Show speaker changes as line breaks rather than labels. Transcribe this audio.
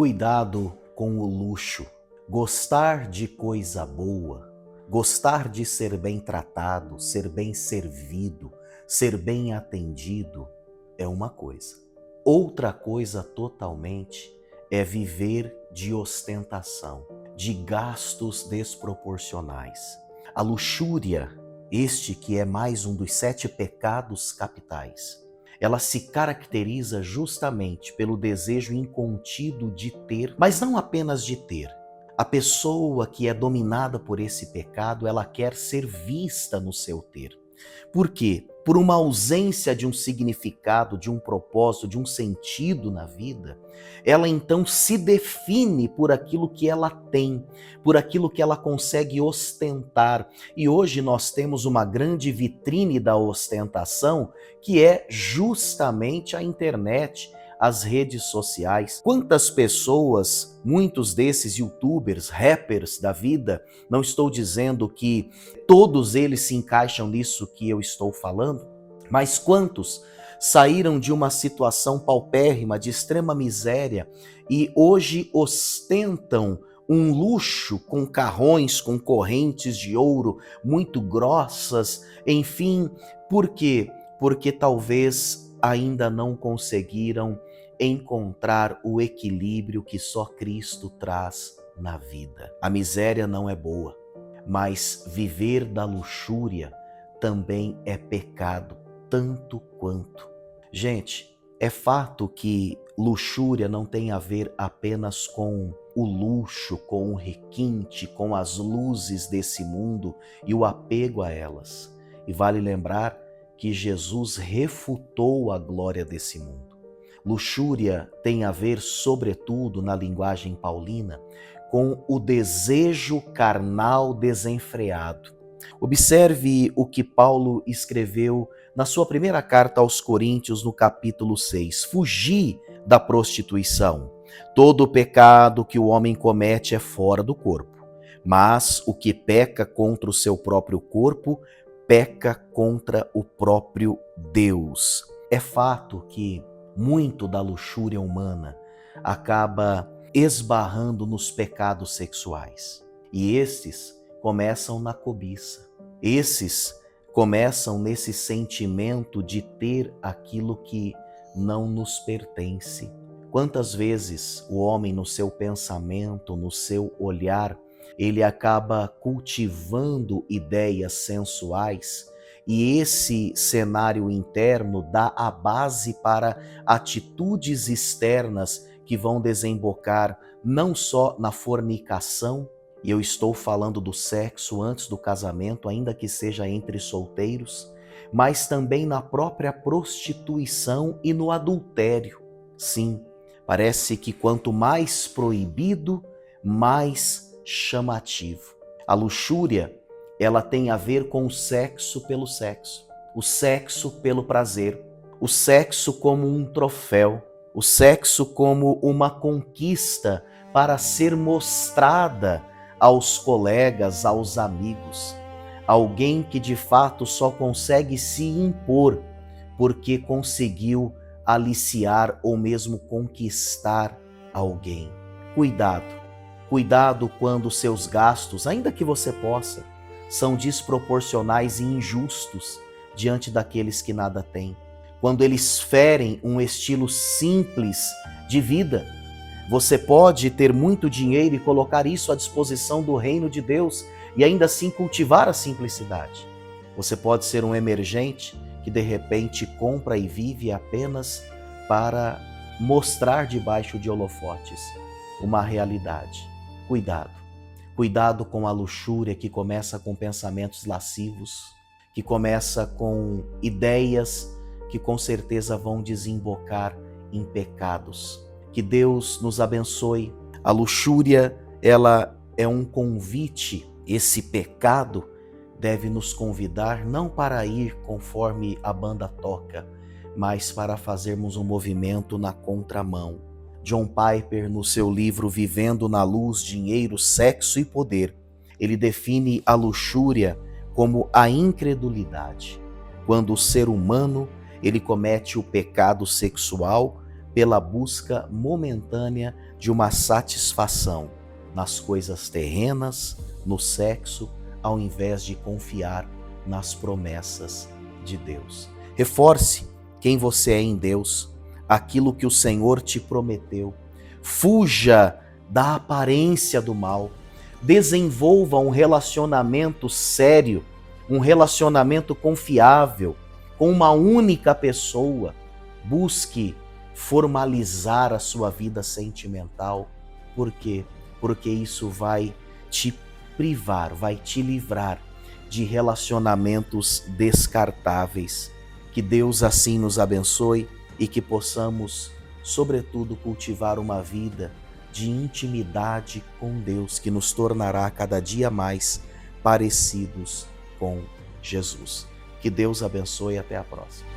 Cuidado com o luxo. Gostar de coisa boa, gostar de ser bem tratado, ser bem servido, ser bem atendido é uma coisa. Outra coisa totalmente é viver de ostentação, de gastos desproporcionais. A luxúria, este que é mais um dos 7 pecados capitais, ela se caracteriza justamente pelo desejo incontido de ter, mas não apenas de ter. A pessoa que é dominada por esse pecado, ela quer ser vista no seu ter. Por quê? Por uma ausência de um significado, de um propósito, de um sentido na vida, ela então se define por aquilo que ela tem, por aquilo que ela consegue ostentar. E hoje nós temos uma grande vitrine da ostentação, que é justamente a internet, as redes sociais. Quantas pessoas, muitos desses youtubers, rappers da vida, não estou dizendo que todos eles se encaixam nisso que eu estou falando, mas quantos saíram de uma situação paupérrima, de extrema miséria e hoje ostentam um luxo com carrões, com correntes de ouro muito grossas, enfim, por quê? Porque talvez ainda não conseguiram encontrar o equilíbrio que só Cristo traz na vida. A miséria não é boa, mas viver da luxúria também é pecado, tanto quanto. Gente, é fato que luxúria não tem a ver apenas com o luxo, com o requinte, com as luzes desse mundo e o apego a elas. E vale lembrar que Jesus refutou a glória desse mundo. Luxúria tem a ver, sobretudo, na linguagem paulina, com o desejo carnal desenfreado. Observe o que Paulo escreveu na sua primeira carta aos Coríntios, no capítulo 6. Fugi da prostituição. Todo pecado que o homem comete é fora do corpo, mas o que peca contra o seu próprio corpo, peca contra o próprio Deus. É fato que muito da luxúria humana acaba esbarrando nos pecados sexuais. E esses começam na cobiça. Esses começam nesse sentimento de ter aquilo que não nos pertence. Quantas vezes o homem, no seu pensamento, no seu olhar, ele acaba cultivando ideias sensuais, e esse cenário interno dá a base para atitudes externas que vão desembocar não só na fornicação, e eu estou falando do sexo antes do casamento, ainda que seja entre solteiros, mas também na própria prostituição e no adultério. Sim, parece que quanto mais proibido, mais chamativo. A luxúria, ela tem a ver com o sexo pelo sexo, o sexo pelo prazer, o sexo como um troféu, o sexo como uma conquista para ser mostrada aos colegas, aos amigos. Alguém que de fato só consegue se impor porque conseguiu aliciar ou mesmo conquistar alguém. Cuidado quando seus gastos, ainda que você possa, são desproporcionais e injustos diante daqueles que nada têm. Quando eles ferem um estilo simples de vida, você pode ter muito dinheiro e colocar isso à disposição do reino de Deus e ainda assim cultivar a simplicidade. Você pode ser um emergente que de repente compra e vive apenas para mostrar debaixo de holofotes uma realidade. Cuidado com a luxúria que começa com pensamentos lascivos, que começa com ideias que com certeza vão desembocar em pecados. Que Deus nos abençoe. A luxúria, ela é um convite. Esse pecado deve nos convidar não para ir conforme a banda toca, mas para fazermos um movimento na contramão. John Piper, no seu livro Vivendo na Luz, Dinheiro, Sexo e Poder, ele define a luxúria como a incredulidade, quando o ser humano ele comete o pecado sexual pela busca momentânea de uma satisfação nas coisas terrenas, no sexo, ao invés de confiar nas promessas de Deus. Reforce quem você é em Deus, aquilo que o Senhor te prometeu. Fuja da aparência do mal. Desenvolva um relacionamento sério, um relacionamento confiável com uma única pessoa. Busque formalizar a sua vida sentimental. Por quê? Porque isso vai te privar, vai te livrar de relacionamentos descartáveis. Que Deus assim nos abençoe e que possamos, sobretudo, cultivar uma vida de intimidade com Deus, que nos tornará cada dia mais parecidos com Jesus. Que Deus abençoe e até a próxima.